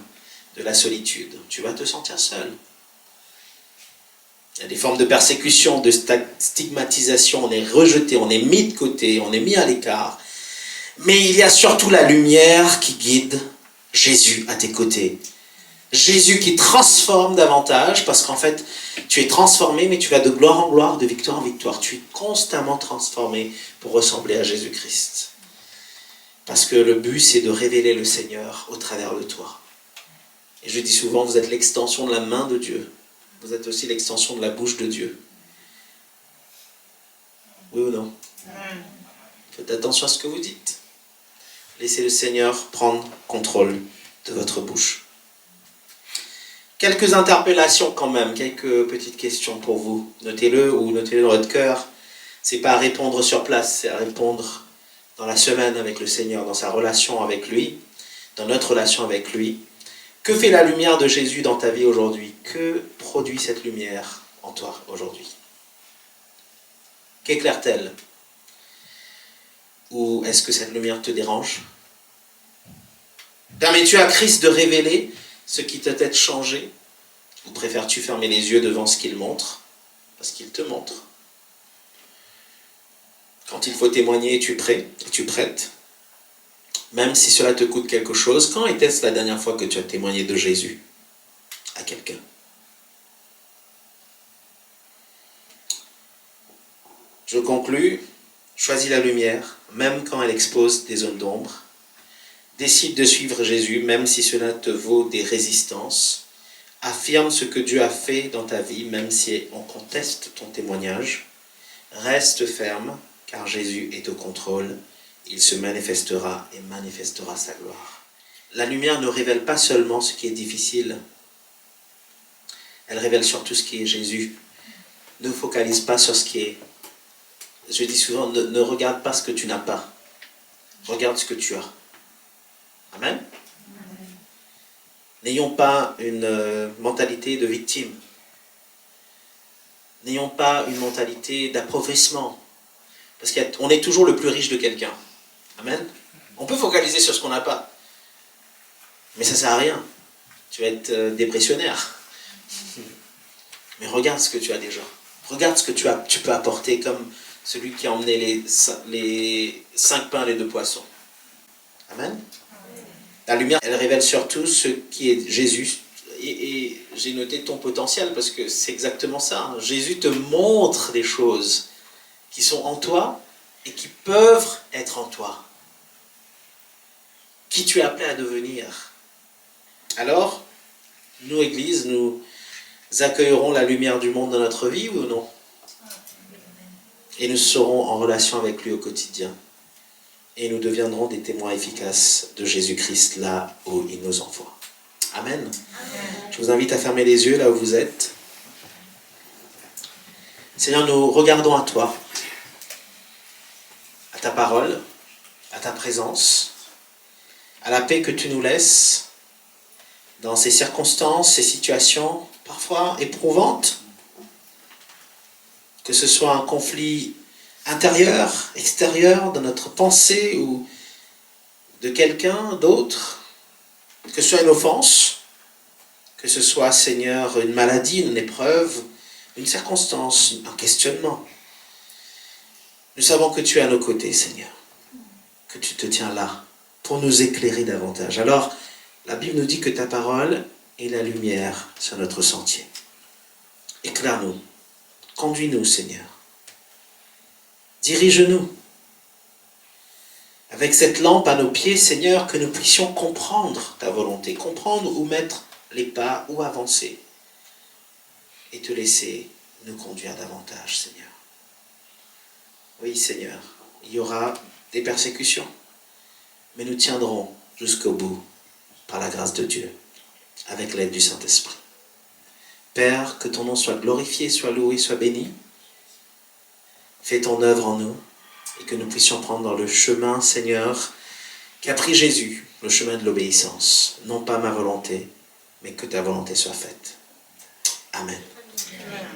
de la solitude. Tu vas te sentir seul. Il y a des formes de persécution, de stigmatisation, on est rejeté, on est mis de côté, on est mis à l'écart. Mais il y a surtout la lumière qui guide Jésus à tes côtés. Jésus qui transforme davantage, parce qu'en fait, tu es transformé, mais tu vas de gloire en gloire, de victoire en victoire. Tu es constamment transformé pour ressembler à Jésus-Christ. Parce que le but, c'est de révéler le Seigneur au travers de toi. Et je dis souvent, vous êtes l'extension de la main de Dieu. Vous êtes aussi l'extension de la bouche de Dieu. Oui ou non? Faites attention à ce que vous dites. Laissez le Seigneur prendre contrôle de votre bouche. Quelques interpellations quand même, quelques petites questions pour vous. Notez-le ou notez-le dans votre cœur. Ce n'est pas à répondre sur place, c'est à répondre dans la semaine avec le Seigneur, dans sa relation avec lui, dans notre relation avec lui. Que fait la lumière de Jésus dans ta vie aujourd'hui? Que produit cette lumière en toi aujourd'hui? Qu'éclaire-t-elle? Ou est-ce que cette lumière te dérange? Permets-tu à Christ de révéler ce qui t'a peut-être changé? Ou préfères-tu fermer les yeux devant ce qu'il montre? Parce qu'il te montre. Quand il faut témoigner, es-tu prêt? Es-tu prête? Même si cela te coûte quelque chose, quand était-ce la dernière fois que tu as témoigné de Jésus à quelqu'un? Je conclus, choisis la lumière, même quand elle expose des zones d'ombre. Décide de suivre Jésus, même si cela te vaut des résistances. Affirme ce que Dieu a fait dans ta vie, même si on conteste ton témoignage. Reste ferme, car Jésus est au contrôle. Il se manifestera et manifestera sa gloire. La lumière ne révèle pas seulement ce qui est difficile. Elle révèle surtout ce qui est Jésus. Ne focalise pas sur ce qui est... Je dis souvent, ne regarde pas ce que tu n'as pas. Regarde ce que tu as. Amen. N'ayons pas une mentalité de victime. N'ayons pas une mentalité d'appauvrissement. Parce qu'on est toujours le plus riche de quelqu'un. Amen. On peut focaliser sur ce qu'on n'a pas. Mais ça ne sert à rien. Tu vas être dépressionnaire. Mais regarde ce que tu as déjà. Regarde ce que tu peux apporter comme celui qui a emmené les 5 pains et les 2 poissons. Amen. La lumière, elle révèle surtout ce qui est Jésus. Et j'ai noté ton potentiel parce que c'est exactement ça. Jésus te montre des choses qui sont en toi et qui peuvent être en toi. Qui tu es appelé à devenir. Alors, nous, Église, nous accueillerons la lumière du monde dans notre vie ou non? Et nous serons en relation avec lui au quotidien. Et nous deviendrons des témoins efficaces de Jésus-Christ là où il nous envoie. Amen. Amen. Je vous invite à fermer les yeux là où vous êtes. Seigneur, nous regardons à toi, à ta parole, à ta présence, à la paix que tu nous laisses dans ces circonstances, ces situations parfois éprouvantes, que ce soit un conflit intérieur, extérieur, de notre pensée ou de quelqu'un d'autre, que ce soit une offense, que ce soit, Seigneur, une maladie, une épreuve, une circonstance, un questionnement. Nous savons que tu es à nos côtés, Seigneur, que tu te tiens là pour nous éclairer davantage. Alors, la Bible nous dit que ta parole est la lumière sur notre sentier. Éclaire-nous, conduis-nous, Seigneur. Dirige-nous. Avec cette lampe à nos pieds, Seigneur, que nous puissions comprendre ta volonté, comprendre où mettre les pas, où avancer, et te laisser nous conduire davantage, Seigneur. Oui, Seigneur, il y aura des persécutions, mais nous tiendrons jusqu'au bout, par la grâce de Dieu, avec l'aide du Saint-Esprit. Père, que ton nom soit glorifié, soit loué, soit béni. Fais ton œuvre en nous, et que nous puissions prendre le chemin, Seigneur, qu'a pris Jésus, le chemin de l'obéissance. Non pas ma volonté, mais que ta volonté soit faite. Amen. Amen.